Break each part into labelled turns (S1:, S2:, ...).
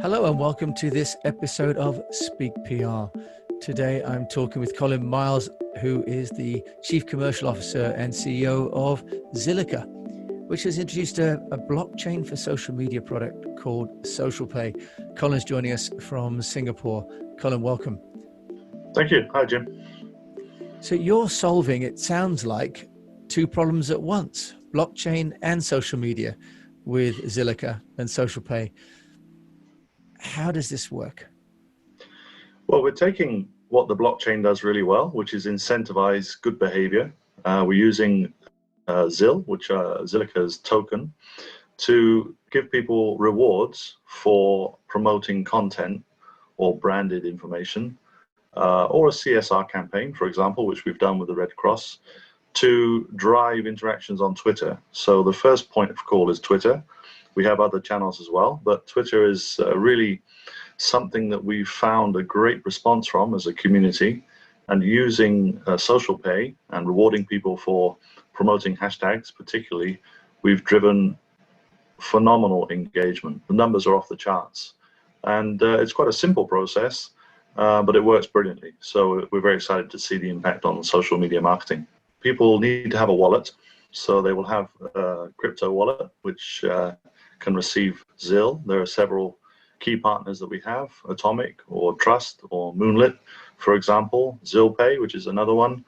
S1: Hello and welcome to this episode of Speak PR. Today I'm talking with Colin Miles, who is the Chief Commercial Officer and CEO of Zilliqa, which has introduced a blockchain for social media product called Social Pay. Colin's joining us from Singapore. Colin, welcome.
S2: Thank you. Hi, Jim.
S1: So you're solving, it sounds like, two problems at once, blockchain and social media with Zilliqa and Social Pay. How does this work?
S2: Well, we're taking what the blockchain does really well, which is incentivize good behavior. We're using which Zilliqa's token, to give people rewards for promoting content or branded information, or a CSR campaign, for example, which we've done with the Red Cross, to drive interactions on Twitter. So the first point of call is Twitter. We have other channels as well, but Twitter is really something that we've found a great response from as a community, and using Social Pay and rewarding people for promoting hashtags particularly, we've driven phenomenal engagement. The numbers are off the charts, and it's quite a simple process, but it works brilliantly. So we're very excited to see the impact on social media marketing. People need to have a wallet, so they will have a crypto wallet, which can receive ZIL. There are several key partners that we have, Atomic or Trust or Moonlit, for example, ZIL Pay, which is another one,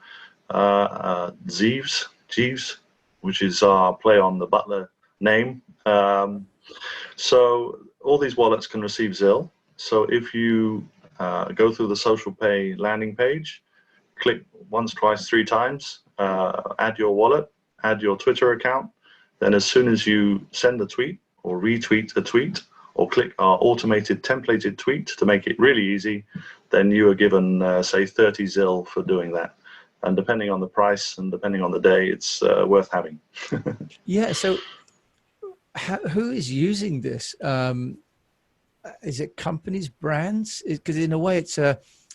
S2: Jeeves, which is our play on the Butler name. So all these wallets can receive ZIL. So if you go through the Social Pay landing page, click once, twice, three times, add your wallet, add your Twitter account, then as soon as you send a tweet or retweet a tweet or click our automated templated tweet to make it really easy, then you are given, say, 30 ZIL for doing that. And depending on the price and depending on the day, it's worth having.
S1: Yeah, so who is using this? Is it companies, brands? Because in a way, it's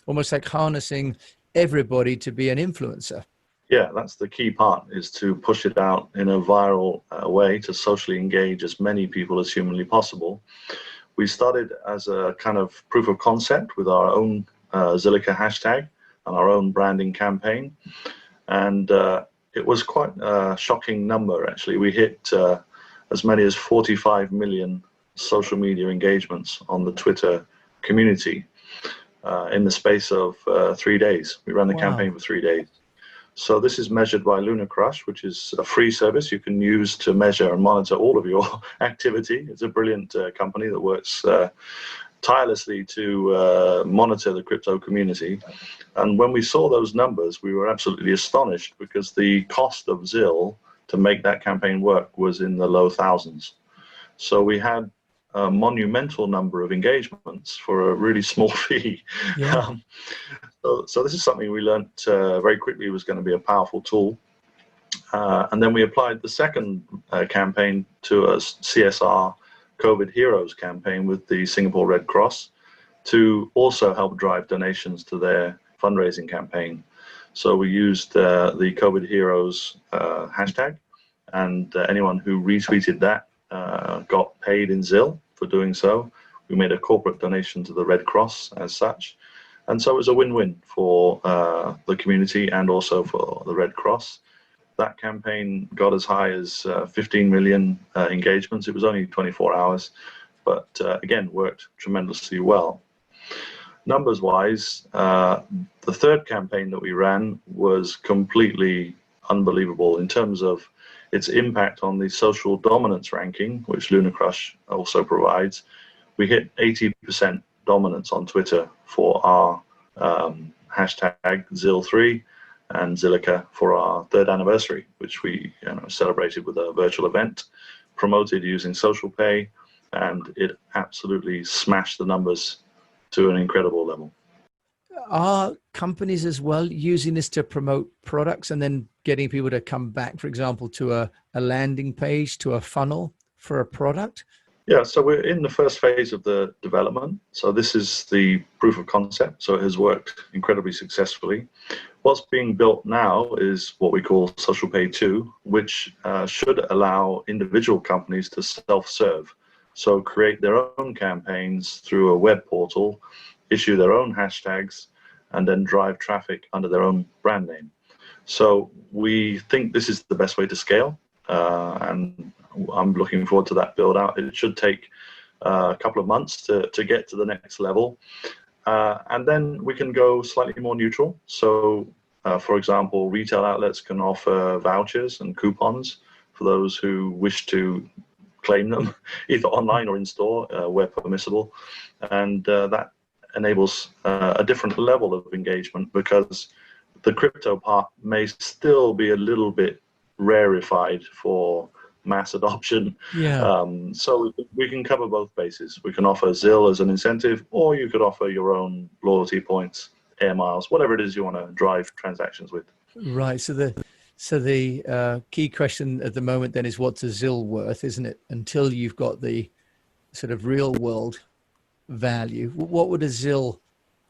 S1: almost like harnessing everybody to be an influencer.
S2: Yeah, that's the key part, is to push it out in a viral way to socially engage as many people as humanly possible. We started as a kind of proof of concept with our own Zilliqa hashtag and our own branding campaign. And it was quite a shocking number, actually. We hit as many as 45 million social media engagements on the Twitter community in the space of 3 days. We ran the campaign for 3 days. So this is measured by LunaCrush, which is a free service you can use to measure and monitor all of your activity. It's a brilliant company that works tirelessly to monitor the crypto community. And when we saw those numbers, we were absolutely astonished, because the cost of ZIL to make that campaign work was in the low thousands. So we had a monumental number of engagements for a really small fee.
S1: Yeah.
S2: So this is something we learned very quickly was going to be a powerful tool. And then we applied the second campaign to a CSR COVID Heroes campaign with the Singapore Red Cross to also help drive donations to their fundraising campaign. So we used the COVID Heroes hashtag, and anyone who retweeted that got paid in ZIL for doing so. We made a corporate donation to the Red Cross as such. And so it was a win-win for the community and also for the Red Cross. That campaign got as high as 15 million engagements. It was only 24 hours, but again, worked tremendously well. Numbers-wise, the third campaign that we ran was completely unbelievable in terms of its impact on the social dominance ranking, which LunaCrush also provides. We hit 80% dominance on Twitter for our hashtag ZIL3 and Zilliqa for our 3rd anniversary, which we celebrated with a virtual event, promoted using Social Pay, and it absolutely smashed the numbers to an incredible level.
S1: Are companies as well using this to promote products and then getting people to come back, for example, to a landing page, to a funnel for a product?
S2: Yeah, so we're in the first phase of the development. So this is the proof of concept. So it has worked incredibly successfully. What's being built now is what we call Social Pay 2, which should allow individual companies to self-serve So create their own campaigns through a web portal, issue their own hashtags, and then drive traffic under their own brand name. So we think this is the best way to scale, and I'm looking forward to that build out. It should take a couple of months to get to the next level. And then we can go slightly more neutral. So, for example, retail outlets can offer vouchers and coupons for those who wish to claim them, either online or in store, where permissible. And that enables a different level of engagement, because the crypto part may still be a little bit rarefied for mass adoption.
S1: Yeah.
S2: So we can cover both bases. We can offer ZIL as an incentive, or you could offer your own loyalty points, air miles, whatever it is you want to drive transactions with.
S1: Right. So the key question at the moment then is, what's a ZIL worth, isn't it? Until you've got the sort of real world value. What would a ZIL,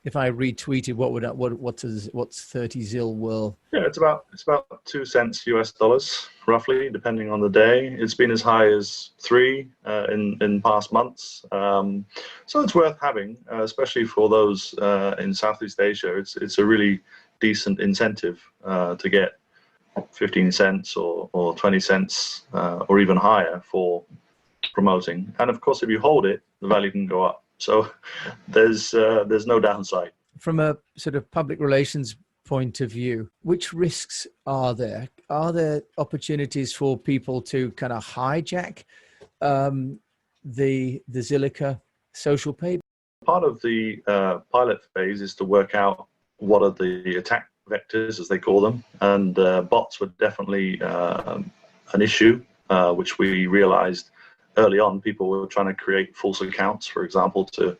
S1: if I retweeted, what's 30 ZIL worth?
S2: Yeah, it's about 2 cents US dollars, roughly, depending on the day. It's been as high as 3 in past months. So it's worth having, especially for those in Southeast Asia. It's a really decent incentive to get 15 cents or 20 cents or even higher for promoting. And of course, if you hold it, the value can go up. So there's no downside.
S1: From a sort of public relations point of view, which risks are there? Are there opportunities for people to kind of hijack the Zilliqa social pay?
S2: Part of the pilot phase is to work out what are the attack vectors, as they call them, and bots were definitely an issue, which we realized early on. People were trying to create false accounts, for example, to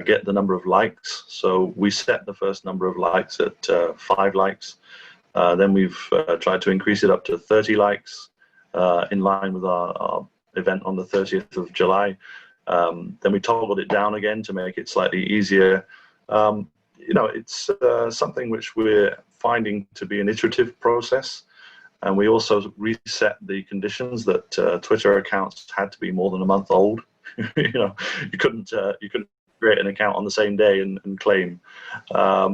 S2: get the number of likes. So we set the first number of likes at 5 likes. Then we've tried to increase it up to 30 likes in line with our event on the 30th of July. Then we toggled it down again to make it slightly easier. It's something which we're finding to be an iterative process. And we also reset the conditions that Twitter accounts had to be more than a month old. You couldn't create an account on the same day and claim.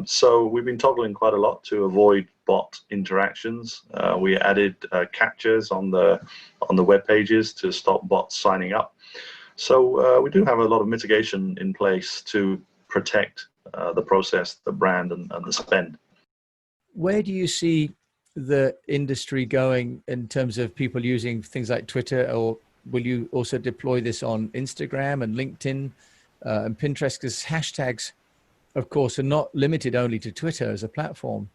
S2: So we've been toggling quite a lot to avoid bot interactions. We added captchas on the web pages to stop bots signing up. So we do have a lot of mitigation in place to protect the process, the brand, and the spend.
S1: Where do you see the industry going in terms of people using things like Twitter, or will you also deploy this on Instagram and LinkedIn and Pinterest? Because hashtags, of course, are not limited only to Twitter as a platform.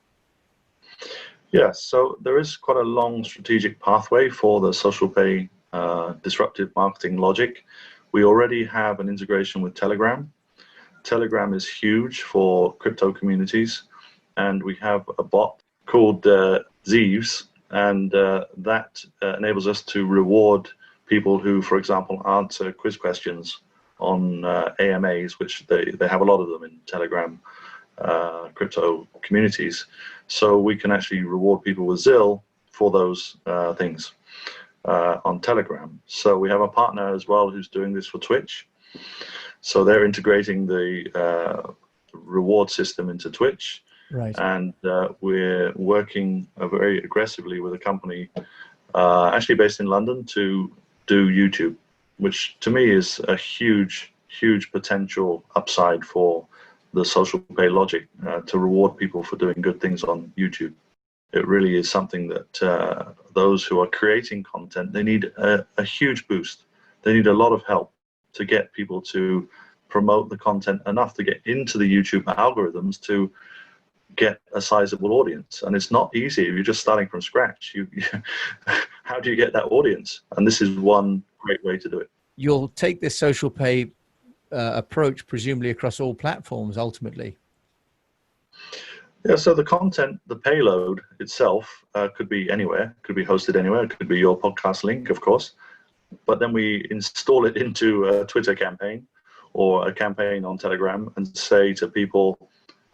S2: Yes, so there is quite a long strategic pathway for the social pay disruptive marketing logic. We already have an integration with Telegram. Telegram is huge for crypto communities, and we have a bot called Zeeves, and that enables us to reward people who, for example, answer quiz questions on AMAs, which they have a lot of them in Telegram crypto communities. So we can actually reward people with ZIL for those things on Telegram. So we have a partner as well who's doing this for Twitch. So they're integrating the reward system into Twitch.
S1: Right.
S2: And we're working very aggressively with a company actually based in London to do YouTube, which to me is a huge potential upside for the social pay logic, to reward people for doing good things on YouTube. It really is something that those who are creating content, they need a huge boost. They need a lot of help to get people to promote the content enough to get into the YouTube algorithms to get a sizable audience. And it's not easy if you're just starting from scratch. How do you get that audience? And this is one great way to do it.
S1: You'll take this social pay approach presumably across all platforms ultimately.
S2: Yeah, so the content, the payload itself could be anywhere, could be hosted anywhere. It could be your podcast link, of course. But then we install it into a Twitter campaign or a campaign on Telegram and say to people,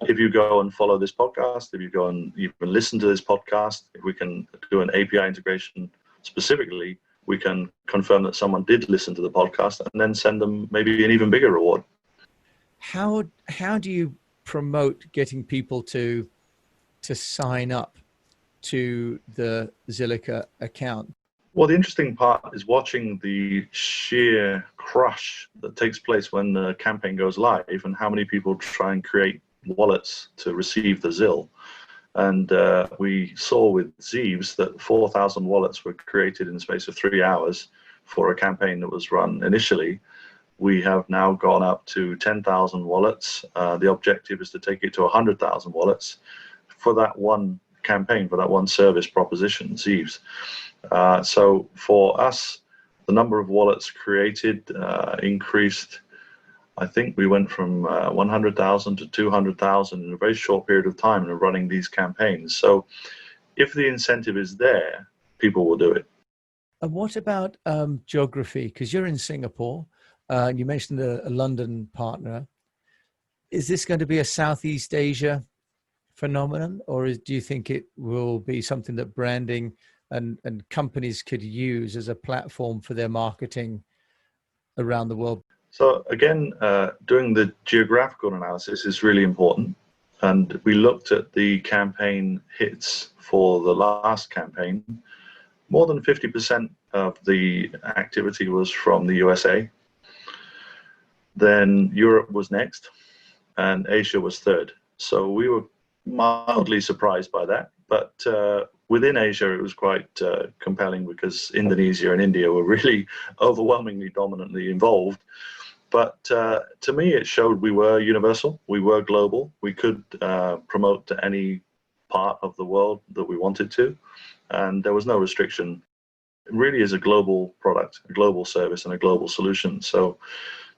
S2: if you go and follow this podcast, if you go and even listen to this podcast, if we can do an API integration specifically we can confirm that someone did listen to the podcast and then send them maybe an even bigger reward.
S1: How do you promote getting people to sign up to the Zilliqa account?
S2: Well, the interesting part is watching the sheer crush that takes place when the campaign goes live and how many people try and create wallets to receive the ZIL. And we saw with Zeeves that 4,000 wallets were created in the space of 3 hours for a campaign that was run initially. We have now gone up to 10,000 wallets. The objective is to take it to 100,000 wallets for that one campaign, for that one service proposition, Zeeves. So for us, the number of wallets created increased. I think we went from 100,000 to 200,000 in a very short period of time in running these campaigns. So if the incentive is there, people will do it.
S1: And what about geography? Because you're in Singapore, and you mentioned a London partner. Is this going to be a Southeast Asia phenomenon, or do you think it will be something that branding and companies could use as a platform for their marketing around the world?
S2: So again, doing the geographical analysis is really important. And we looked at the campaign hits for the last campaign. More than 50% of the activity was from the USA. Then Europe was next, and Asia was third. So we were mildly surprised by that. But within Asia, it was quite compelling because Indonesia and India were really overwhelmingly dominantly involved. But to me, it showed we were universal, we were global, we could promote to any part of the world that we wanted to, and there was no restriction. It really is a global product, a global service, and a global solution. So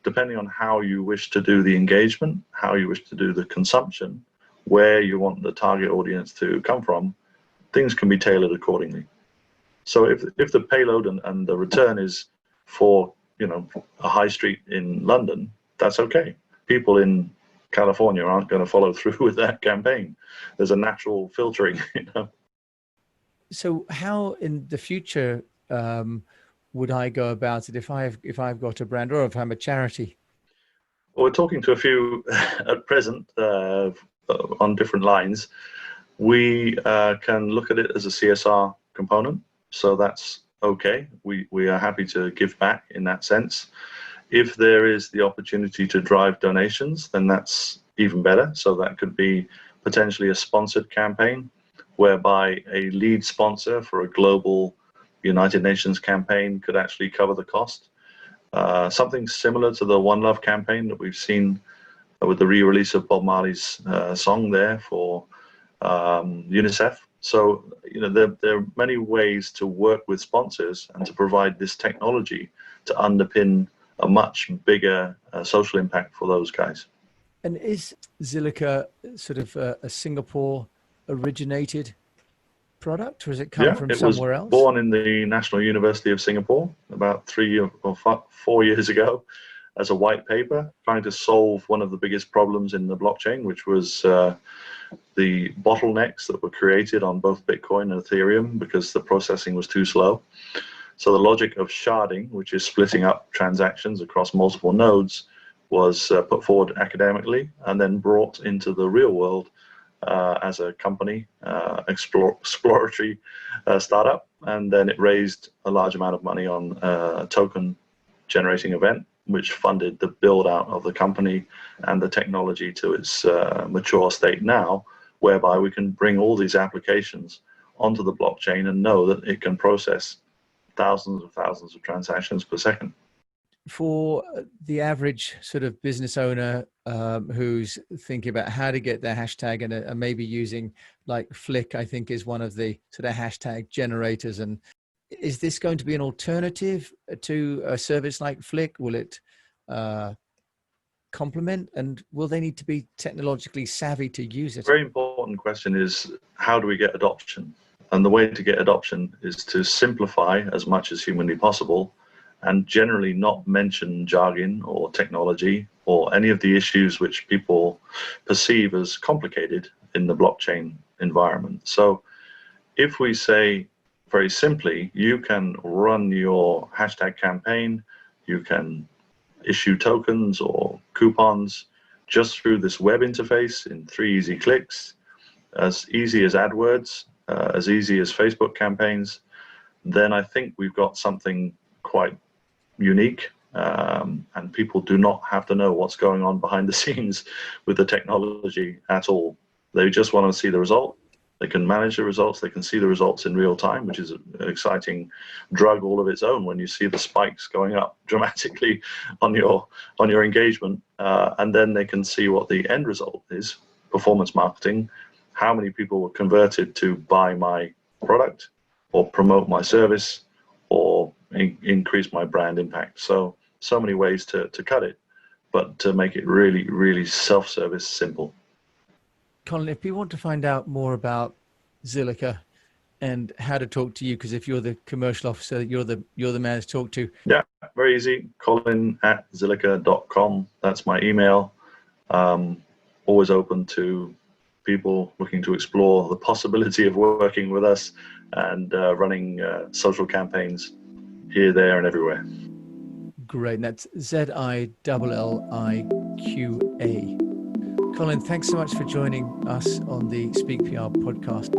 S2: depending on how you wish to do the engagement, how you wish to do the consumption, where you want the target audience to come from, things can be tailored accordingly. So if the payload and the return is for a high street in London, that's okay. People in California aren't going to follow through with that campaign. There's a natural filtering,
S1: So how in the future would I go about it if I've got a brand or if I'm a charity?
S2: Well, we're talking to a few at present on different lines. We can look at it as a CSR component, so that's okay. We are happy to give back in that sense. If there is the opportunity to drive donations, then that's even better. So that could be potentially a sponsored campaign whereby a lead sponsor for a global United Nations campaign could actually cover the cost. Something similar to the One Love campaign that we've seen with the re-release of Bob Marley's song there for UNICEF. So, there are many ways to work with sponsors and to provide this technology to underpin a much bigger social impact for those guys.
S1: And is Zilliqa sort of a Singapore originated product, or has it come from somewhere else?
S2: It was born in the National University of Singapore about 4 years ago as a white paper, trying to solve one of the biggest problems in the blockchain, which was the bottlenecks that were created on both Bitcoin and Ethereum because the processing was too slow. So the logic of sharding, which is splitting up transactions across multiple nodes, was put forward academically and then brought into the real world as a company, exploratory startup. And then it raised a large amount of money on a token generating event, which funded the build out of the company and the technology to its mature state now, whereby we can bring all these applications onto the blockchain and know that it can process thousands of transactions per second.
S1: For the average sort of business owner who's thinking about how to get their hashtag and maybe using like Flick, I think is one of the sort of hashtag generators. And is this going to be an alternative to a service like Flick? Will it complement, and will they need to be technologically savvy to use it?
S2: Very important question is, how do we get adoption? And the way to get adoption is to simplify as much as humanly possible and generally not mention jargon or technology or any of the issues which people perceive as complicated in the blockchain environment. So if we say very simply, you can run your hashtag campaign, you can issue tokens or coupons just through this web interface in 3 easy clicks, as easy as AdWords, as easy as Facebook campaigns. Then I think we've got something quite unique, and people do not have to know what's going on behind the scenes with the technology at all. They just want to see the result. They can manage the results. They can see the results in real time, which is an exciting drug all of its own when you see the spikes going up dramatically on your engagement. And then they can see what the end result is, performance marketing, how many people were converted to buy my product or promote my service or increase my brand impact. So many ways to cut it, but to make it really, really self-service simple.
S1: Colin, if people want to find out more about Zilliqa and how to talk to you, because if you're the commercial officer, you're the man to talk to.
S2: Yeah, very easy. Colin@zilliqa.com. That's my email. Always open to people looking to explore the possibility of working with us and running social campaigns here, there, and everywhere.
S1: Great. And that's ZILLIQA. Colin, thanks so much for joining us on the Speak PR podcast.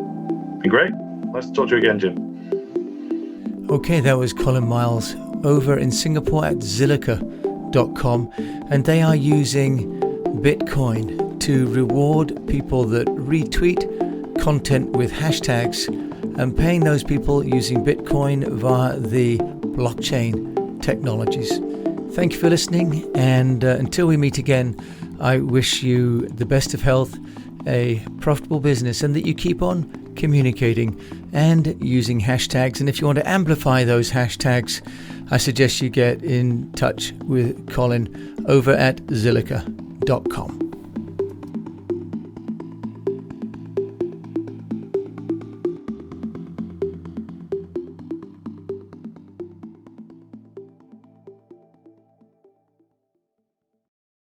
S2: Been great. Nice to talk to you again, Jim.
S1: Okay, that was Colin Miles over in Singapore at Zilliqa.com, and they are using Bitcoin to reward people that retweet content with hashtags and paying those people using Bitcoin via the blockchain technologies. Thank you for listening, and until we meet again, I wish you the best of health, a profitable business, and that you keep on communicating and using hashtags. And if you want to amplify those hashtags, I suggest you get in touch with Colin over at Zilliqa.com.